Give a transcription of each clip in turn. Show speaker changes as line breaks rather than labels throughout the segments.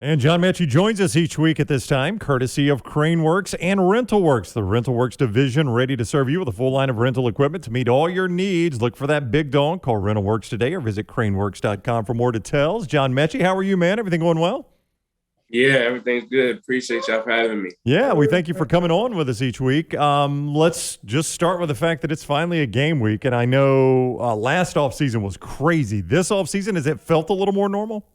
And John Metchie joins us each week at this time, courtesy of CraneWorks and RentalWorks, the RentalWorks division ready to serve you with a full line of rental equipment to meet all your needs. Look for that big dog. Call RentalWorks today or visit CraneWorks.com for more details. John Metchie, how are you, man? Everything going well?
Yeah, everything's good. Appreciate y'all for having me.
Yeah, we thank you for coming on with us each week. Let's just start with the fact that it's finally a game week, and I know last offseason was crazy. This offseason, has it felt a little more normal?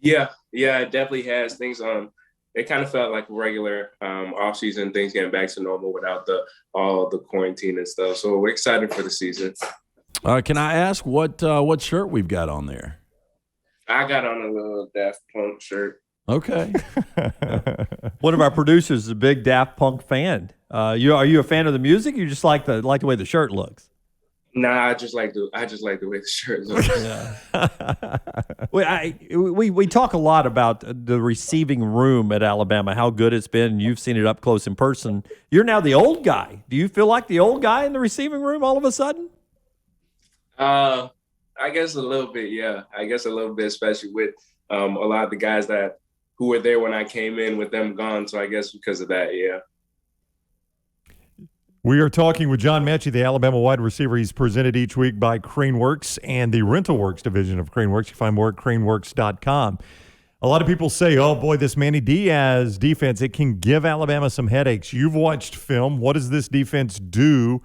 Yeah, it definitely has. Things it kind of felt like a regular off season, things getting back to normal without all the quarantine and stuff. So we're excited for the season.
Can I ask what shirt we've got on there?
I got on a little Daft Punk shirt.
Okay.
One of our producers is a big Daft Punk fan. Are you a fan of the music? Or you just like the way the shirt looks?
Nah, I just like the way the shirt looks.
We talk a lot about the receiving room at Alabama, how good it's been. You've seen it up close in person. You're now the old guy. Do you feel like the old guy in the receiving room all of a sudden?
I guess a little bit, yeah. I guess a little bit, especially with a lot of the guys who were there when I came in with them gone. So I guess because of that, yeah.
We are talking with John Metchie, the Alabama wide receiver. He's presented each week by CraneWorks and the RentalWorks division of CraneWorks. You find more at CraneWorks.com. A lot of people say, oh, boy, this Manny Diaz defense, it can give Alabama some headaches. You've watched film. What does this defense do?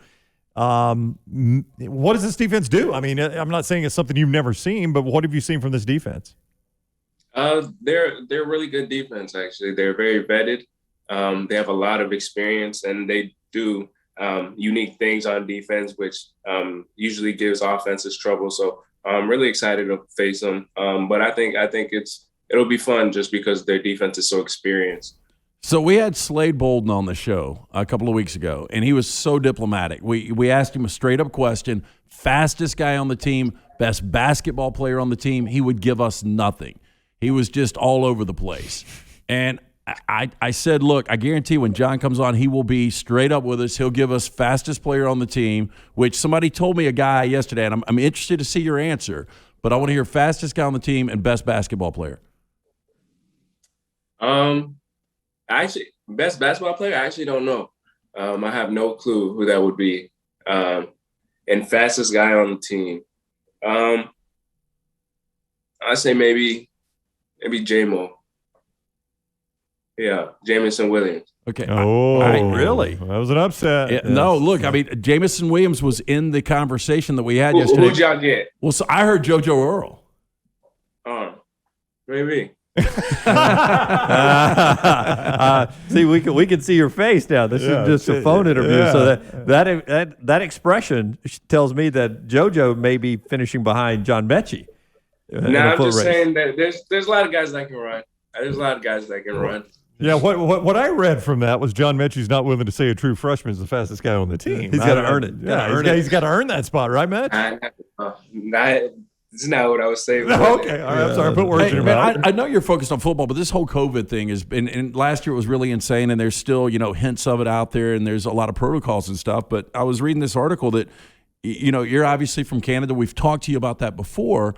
What does this defense do? I mean, I'm not saying it's something you've never seen, but what have you seen from this defense?
They're really good defense, actually. They're very vetted. They have a lot of experience, and they do unique things on defense, which usually gives offenses trouble. So I'm really excited to face them. But I think it'll be fun just because their defense is so experienced.
So we had Slade Bolden on the show a couple of weeks ago, and he was so diplomatic. We asked him a straight-up question, fastest guy on the team, best basketball player on the team. He would give us nothing. He was just all over the place. And I said, look, I guarantee when John comes on, he will be straight up with us. He'll give us fastest player on the team, which somebody told me a guy yesterday, and I'm interested to see your answer, but I want to hear fastest guy on the team and best basketball player.
Actually, best basketball player, I actually don't know. I have no clue who that would be. And fastest guy on the team. I say maybe J-Mo. Yeah, Jamison Williams.
Okay.
Oh,
really?
That was an upset.
Yeah, yes. No, look, I mean, Jamison Williams was in the conversation that we had yesterday.
Who'd y'all get?
Well, so I heard JoJo Earl.
Maybe.
See, we can see your face now. This is just a phone interview, so that expression tells me that JoJo may be finishing behind John Metchie.
No, I'm just saying that there's a lot of guys that can run. There's a lot of guys that can run.
Yeah, what I read from that was John Metchie's not willing to say a true freshman is the fastest guy on the team.
He's got to earn it.
He's got to earn that spot, right, Metch?
This is not what I was saying.
Okay, all right. I'm sorry. I put words in your mouth.
I know you're focused on football, but this whole COVID thing has been, and last year it was really insane, and there's still, hints of it out there, and there's a lot of protocols and stuff. But I was reading this article that, you're obviously from Canada. We've talked to you about that before,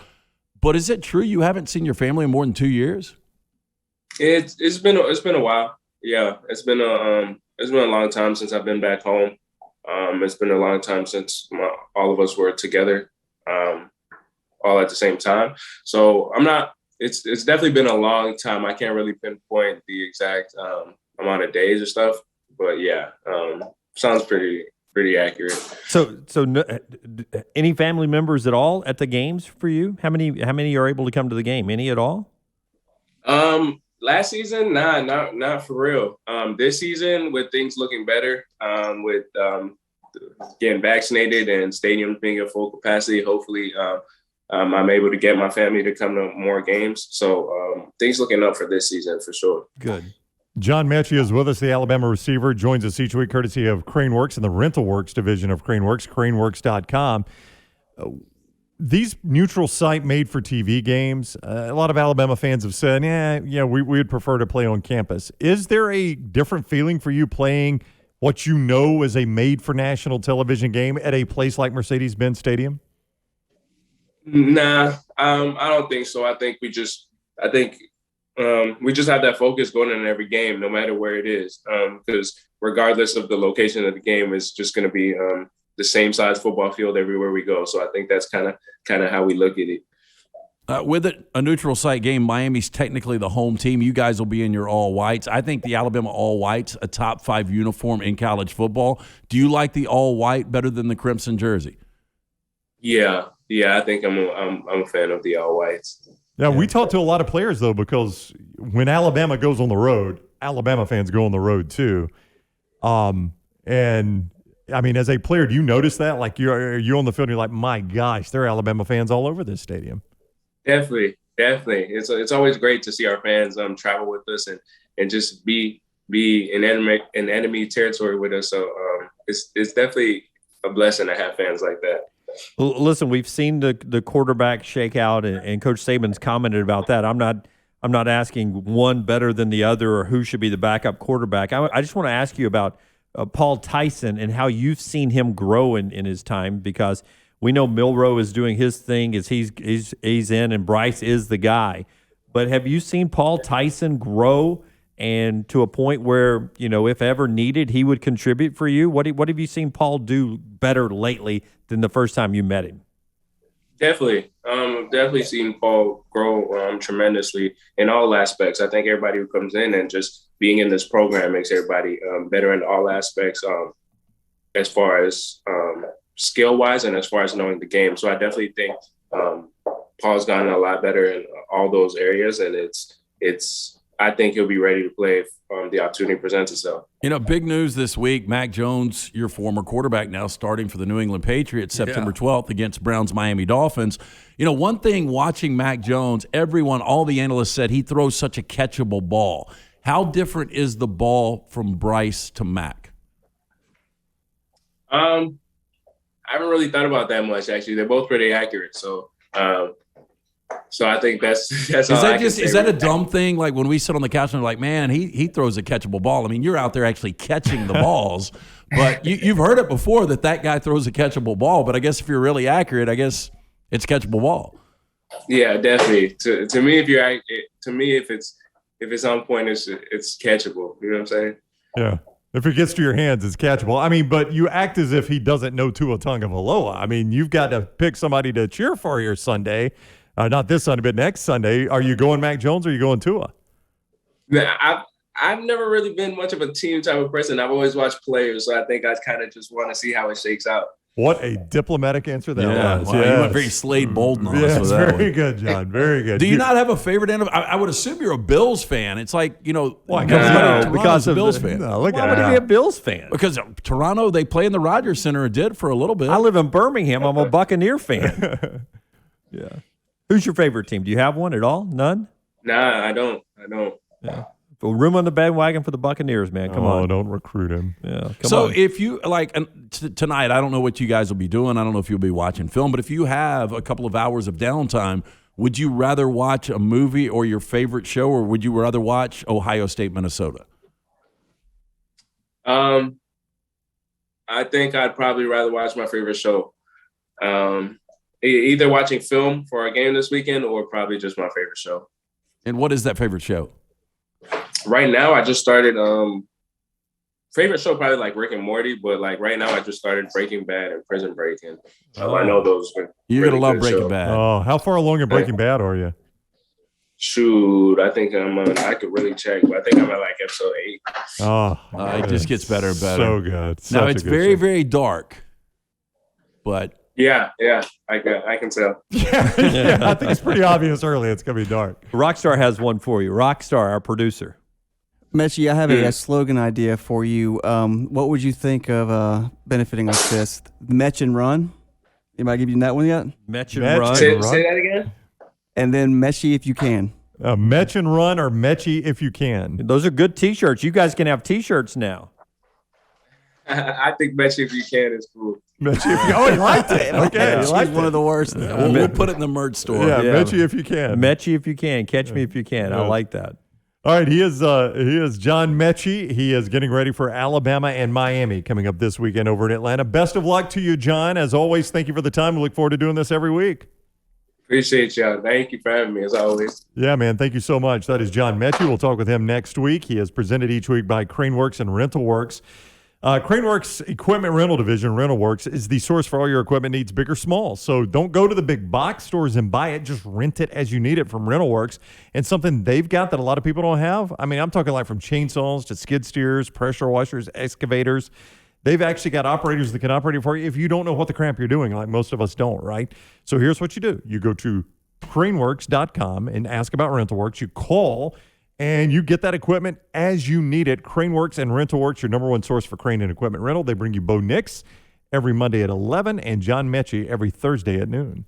but is it true you haven't seen your family in more than 2 years?
It's been a while. Yeah, it's been a long time since I've been back home. It's been a long time since all of us were together. All at the same time. So it's definitely been a long time. I can't really pinpoint the exact amount of days or stuff, but yeah, sounds pretty accurate.
So any family members at all at the games for you? How many are able to come to the game? Any at all?
Last season, not for real. This season, with things looking better, with getting vaccinated and stadiums being at full capacity, hopefully I'm able to get my family to come to more games. So things looking up for this season for sure.
Good.
John Metchie is with us, the Alabama receiver, joins us each week courtesy of CraneWorks and the RentalWorks division of CraneWorks, CraneWorks.com. These neutral site made for TV games, a lot of Alabama fans have said, we would prefer to play on campus. Is there a different feeling for you playing what you know is a made for national television game at a place like Mercedes-Benz Stadium?
Nah, I don't think so. I think we just have that focus going in every game, no matter where it is. Because regardless of the location of the game, it's just going to be the same size football field everywhere we go. So I think that's kind of how we look at it.
With it, a neutral site game, Miami's technically the home team. You guys will be in your all whites. I think the Alabama all whites, a top 5 uniform in college football. Do you like the all white better than the crimson jersey?
Yeah. I think I'm a fan of the all whites.
Yeah, we talk to a lot of players though, because when Alabama goes on the road, Alabama fans go on the road too. And I mean, as a player, do you notice that? Like you're on the field, and you're like, my gosh, there are Alabama fans all over this stadium. Definitely.
It's always great to see our fans travel with us and just be in enemy territory with us. So it's definitely a blessing to have fans like that.
Listen, we've seen the quarterback shakeout, and Coach Saban's commented about that. I'm not asking one better than the other or who should be the backup quarterback. I just want to ask you about Paul Tyson and how you've seen him grow in his time, because we know Milroe is doing his thing as he's in, and Bryce is the guy. But have you seen Paul Tyson grow and to a point where, if ever needed, he would contribute for you? What have you seen Paul do better lately than the first time you met him?
Definitely seen Paul grow tremendously in all aspects. I think everybody who comes in and just being in this program makes everybody better in all aspects, as far as skill-wise and as far as knowing the game. So I definitely think Paul's gotten a lot better in all those areas, and I think he'll be ready to play if the opportunity presents itself.
Big news this week, Mac Jones, your former quarterback, now starting for the New England Patriots September 12th against Browns Miami Dolphins. One thing watching Mac Jones, all the analysts said he throws such a catchable ball. How different is the ball from Bryce to Mac?
I haven't really thought about that much, actually. They're both pretty accurate. So I think that's all I can say.
Is that a dumb thing? Like when we sit on the couch and we're like, man, he throws a catchable ball. I mean, you're out there actually catching the balls, but you've heard it before that guy throws a catchable ball. But I guess if you're really accurate, I guess it's a catchable ball.
Yeah, definitely. To me, if it's on point, it's catchable. You know what I'm saying?
Yeah. If it gets to your hands, it's catchable. I mean, but you act as if he doesn't know Tua Tagovailoa. I mean, you've got to pick somebody to cheer for your Sunday. Not this Sunday, but next Sunday. Are you going Mac Jones or are you going Tua?
I've never really been much of a team type of person. I've always watched players, so I think I kind of just want to see how it shakes out.
What a diplomatic answer that was.
Wow, you went very Slade Bolden on us with that
very
one.
good, John. Very good.
Do you not have a favorite end of? I would assume you're a Bills fan. It's like,
Why?
Because a Bills fan.
No, look
Why
at
would he
that.
be a Bills fan?
Because Toronto, they play in the Rogers Center, did for a little bit.
I live in Birmingham. I'm a Buccaneer fan. Yeah. Who's your favorite team? Do you have one at all? None?
Nah, I don't.
Yeah. Room on the bandwagon for the Buccaneers, man. Come on.
Don't recruit him.
Yeah.
So if you tonight, I don't know what you guys will be doing. I don't know if you'll be watching film, but if you have a couple of hours of downtime, would you rather watch a movie or your favorite show, or would you rather watch Ohio State, Minnesota?
I think I'd probably rather watch my favorite show. Either watching film for our game this weekend or probably just my favorite show.
And what is that favorite show?
Right now, I just started favorite show probably like Rick and Morty, but like right now I just started Breaking Bad and Prison Break, and I know those.
You're gonna love Breaking Bad.
Oh, how far along in Breaking Bad are you?
Shoot, I think I could really check, but I think I'm at like episode 8.
Oh,
it just gets better and better.
So good.
Now it's very, very dark, but.
Yeah, I can tell.
Yeah, I think it's pretty obvious early it's going to be dark.
Rockstar has one for you. Rockstar, our producer.
Metchie, I have a slogan idea for you. What would you think of benefiting like this? Metch and Run? Anybody give you that one yet?
Metch and Run.
Say that again?
And then Metchie if you can.
Metch and Run or Metchie if you can.
Those are good T-shirts. You guys can have T-shirts now.
I think Metchie if you can is cool.
Metchie if you you liked it. Okay, you liked
one of the worst.
We'll put it in the merch store.
Yeah, Metchie if you can.
Metchie if you can. Catch me if you can. I like that.
All right, he is John Metchie. He is getting ready for Alabama and Miami coming up this weekend over in Atlanta. Best of luck to you, John. As always, thank you for the time. We look forward to doing this every week.
Appreciate y'all. Thank you for having me, as always.
Yeah, man. Thank you so much. That is John Metchie. We'll talk with him next week. He is presented each week by CraneWorks and RentalWorks. CraneWorks Equipment Rental Division, RentalWorks, is the source for all your equipment needs, big or small. So don't go to the big box stores and buy it. Just rent it as you need it from RentalWorks. And something they've got that a lot of people don't have. I mean, I'm talking like from chainsaws to skid steers, pressure washers, excavators. They've actually got operators that can operate it for you if you don't know what the crap you're doing, like most of us don't, right? So here's what you do. You go to CraneWorks.com and ask about RentalWorks. You call, and you get that equipment as you need it. CraneWorks and RentalWorks, your number one source for crane and equipment rental. They bring you Bo Nix every Monday at 11 and John Metchie every Thursday at noon.